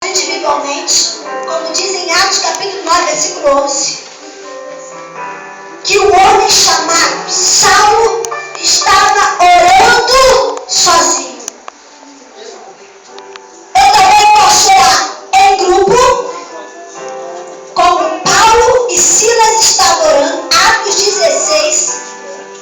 individualmente, como diz em Atos capítulo 9, versículo 11, que o homem chamado Saulo estava orando sozinho. Eu também posso orar em grupo, como Paulo e Silas estavam orando, Atos 16.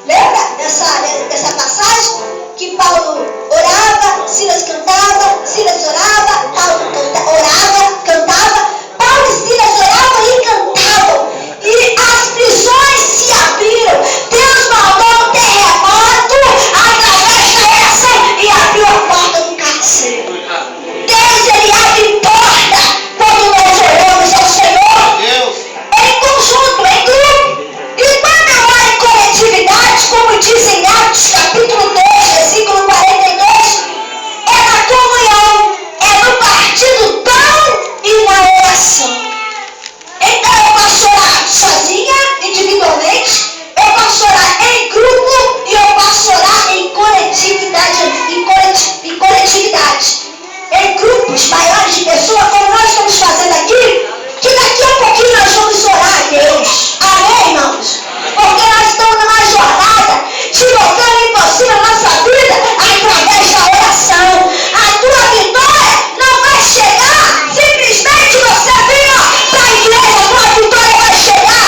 Lembra dessa passagem? Que Paulo orava, Silas cantava, Silas orava, Paulo orava, cantava, Paulo e Silas oravam e cantavam. E as prisões se abriram. Deus mandou um terremoto através da oração e abriu a porta do cárcere. Deus, ele abre porta quando nós oramos ao Senhor. Em conjunto, em grupo. E quando eu oro em coletividade, como diz em Atos capítulo 2, versículo 42, é na comunhão, é no partir do pão e na oração. Então eu posso orar sozinha, individualmente, eu posso orar em grupo e eu posso orar em coletividade, em grupos maiores de pessoas, como nós estamos fazendo aqui, que daqui a pouquinho nós vamos orar a Deus. Amém, irmãos? Porque nós estamos numa jornada de colocar o impossível na nossa vida através da oração. A tua vitória não vai chegar simplesmente você vir para a igreja. A tua vitória vai chegar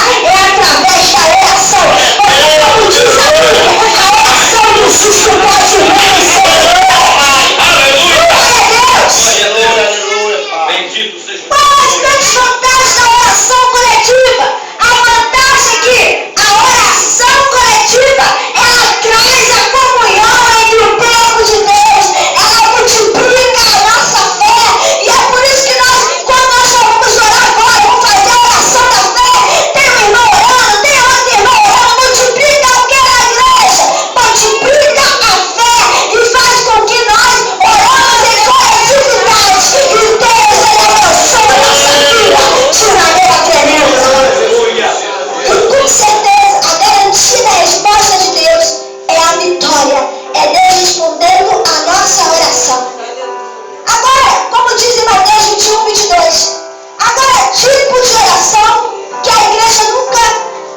através da oração. Porque, como diz aqui, a oração do justo pode vencer. Quais grandes vantagens da oração coletiva? A vantagem é que a oração coletiva, ela traz a comunhão entre o povo de Deus, ela multiplica a nossa fé, e é por isso que nós, quando nós vamos orar agora, vamos fazer a oração da fé, tem um irmão orando, tem outro irmão orando, multiplica o que é na igreja, multiplica a fé e faz com que nós oramos em coletividade, e Deus, ele abençoa a nossa vida de maneira tremenda. E com certeza a garantida resposta de Deus é a vitória, é Deus respondendo a nossa oração. Agora, como diz em Mateus 21, 22, agora tipo de oração que a igreja nunca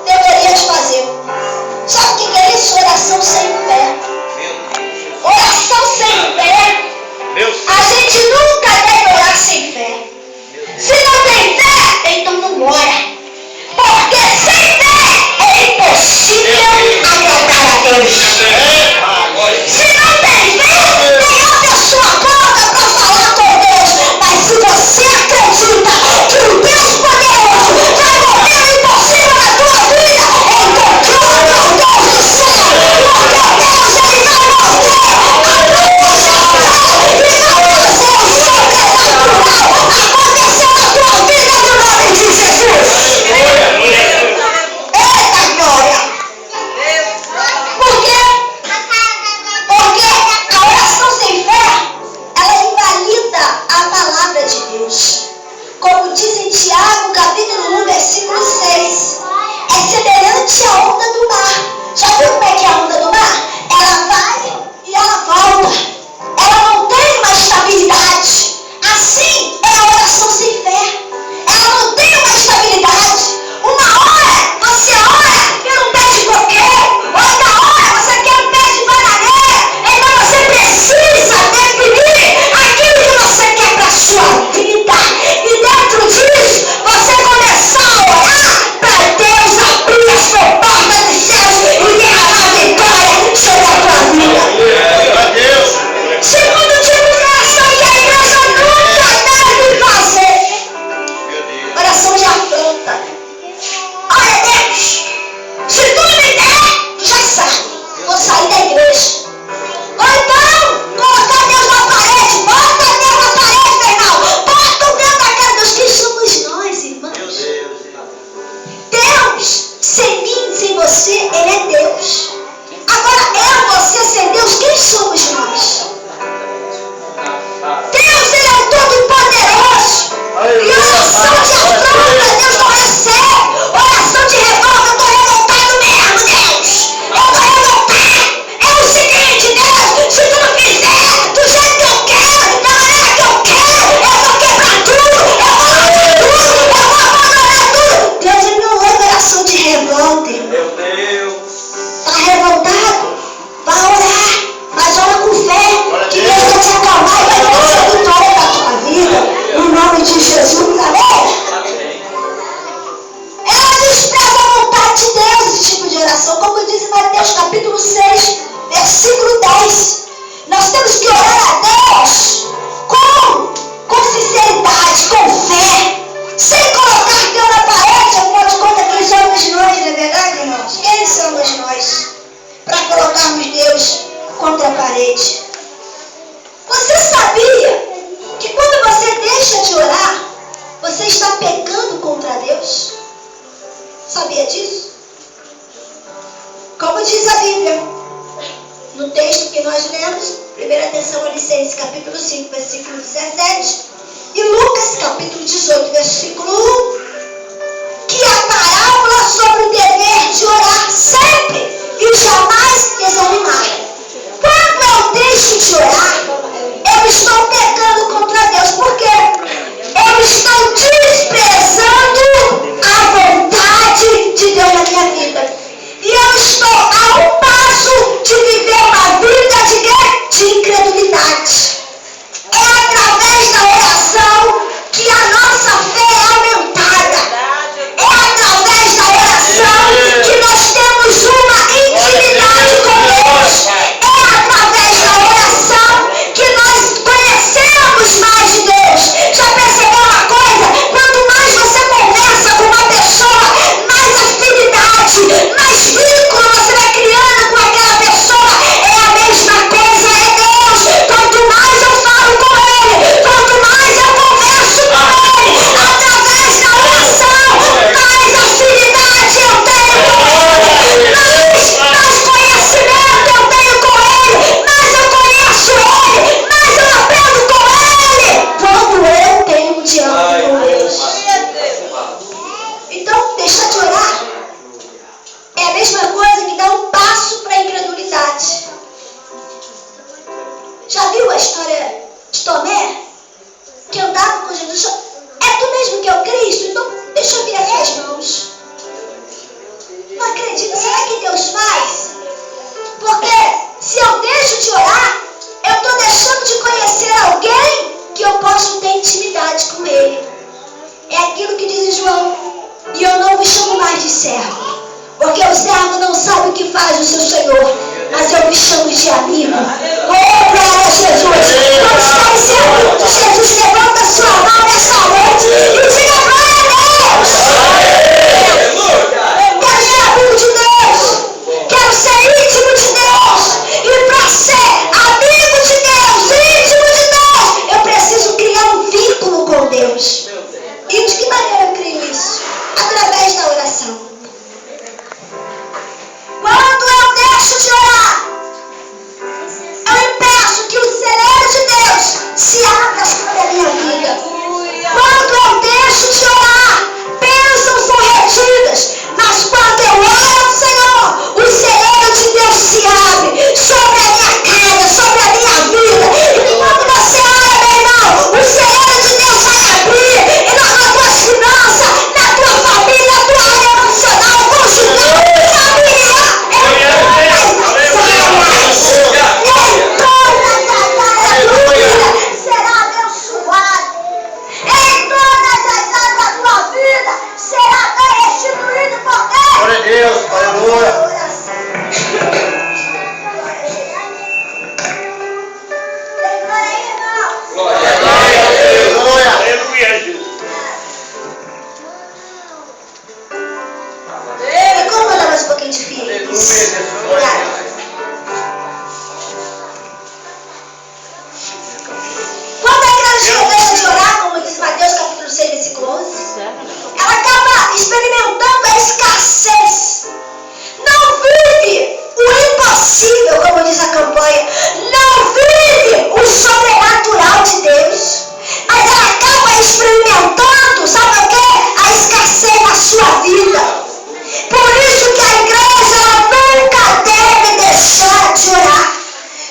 deveria de fazer. Sabe o que é isso? Oração sem fé. Oração sem fé. A gente nunca deve orar sem fé. Se não tem fé, então não ora. Porque sem fé é impossível agradar a Deus. Se não tem fé, nem abre a sua boca para falar com Deus. Mas se você acredita que o Deus poderoso vai mover o impossível na tua vida, então clama ao Deus do céu. Porque Deus, ele vai mover a tua jornada e vai fazer o sobrenatural acontecer na tua vida no nome de Jesus. Eita glória! Por quê? Porque a oração sem fé, ela invalida a palavra de Deus. Como diz em Tiago, capítulo 1, versículo 6. É semelhante à onda do mar. Já viu como é que é a onda do mar? Ela vai e ela volta. Ela não tem uma estabilidade. Assim é a oração sem fé. Ela não tem uma estabilidade. Uma hora você ora e não pede qualquer. Outra hora você quer um pé de bananeira. Então você precisa definir aquilo que você quer para a sua vida. E dentro disso, você começar a orar para Deus abrir as portas dos céus Sabia disso? Como diz a Bíblia, no texto que nós lemos, 1 Tessalonicenses capítulo 5, versículo 17, e Lucas capítulo 18, versículo 1, que a parábola sobre o dever de orar sempre e jamais desanimar. Quando eu deixo de orar, eu estou pecando contra Deus, porque eu estou desprezando a vontade de Deus na minha vida. E eu estou a um passo de viver uma vida de quê? De incredulidade. É através da oração que a nossa fé é aumentada. É através da oração que nós temos uma intimidade com Deus. É através da oração que nós conhecemos mais de Deus. Já percebeu uma coisa? Quanto mais você conversa com uma pessoa, mais afinidade, mais vínculo você vai criando com aquela pessoa. É a mesma coisa, é Deus. Quanto mais eu falo com Ele, quanto mais eu converso com Ele, através da oração, mais afinidade eu tenho com Ele, mais conhecimento eu tenho com Ele, mais eu conheço Ele, mais eu aprendo com Ele, quando eu tenho um diálogo com Deus. Então, deixar de orar é a mesma coisa que dar um passo para a incredulidade. Já viu a história de Tomé? Que andava com Jesus. É tu mesmo que é o Cristo? Então deixa eu ver as suas mãos. Não acredito. Será que Deus faz? Porque se eu deixo de orar, eu estou deixando de conhecer alguém que eu posso ter intimidade com Ele. É aquilo que diz João. E eu não me chamo mais de servo, porque o servo não sabe o que faz o seu Senhor, mas eu me chamo de amigo. Oh, glória a Jesus! Quando está em seu culto, Jesus, levanta sua mão nessa noite e diga glória a Deus! Quero ser amigo de Deus, quero ser íntimo de Deus, e para ser amigo de Deus, íntimo de Deus, eu preciso criar um vínculo com Deus. E de que maneira eu crio isso? Através da oração. Quando eu deixo de orar, eu impeço que o celeiro de Deus se abra sobre a minha vida. Quando eu deixo de orar, bênçãos são retidas. Mas quando eu oro ao Senhor, o celeiro de Deus se abre sobre a minha casa, sobre a minha vida. E quando você ora, meu irmão, o celeiro de Deus vai abrir e nas tuas finanças, na tua família, na tua área emocional, conjugal, familiar. Será abençoado. Em todas as áreas da tua vida será restituído por Deus. Glória a Deus, aleluia. Tem glória aí, irmão. Glória a Deus, aleluia. E como mandar mais um pouquinho de filho? Obrigada. Quando a igreja deixa de orar, como diz Mateus capítulo 6, versículo 11, ela acaba experimentando a escassez. Não vive o impossível, como diz a campanha. Não vive o sobrenatural de Deus. Mas ela acaba experimentando, sabe o quê? A escassez na sua vida. Por isso que a igreja ela nunca deve deixar de orar.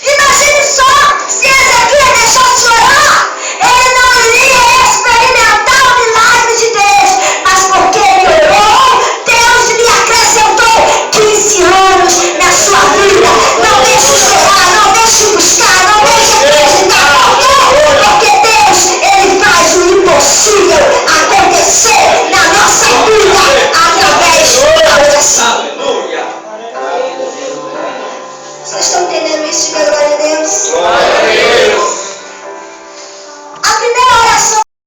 Imagine só, se Ezequiel deixasse de orar, ele não iria experimentar o milagre de Deus. Mas porque ele orou, Deus lhe acrescentou 15 anos na sua vida. Não deixe de orar, não deixe de buscar, não deixe de acreditar. Porque Deus, ele faz o impossível acontecer na nossa vida através da oração. Vocês estão entendendo isso? Diga glória a Deus. Glória a Deus.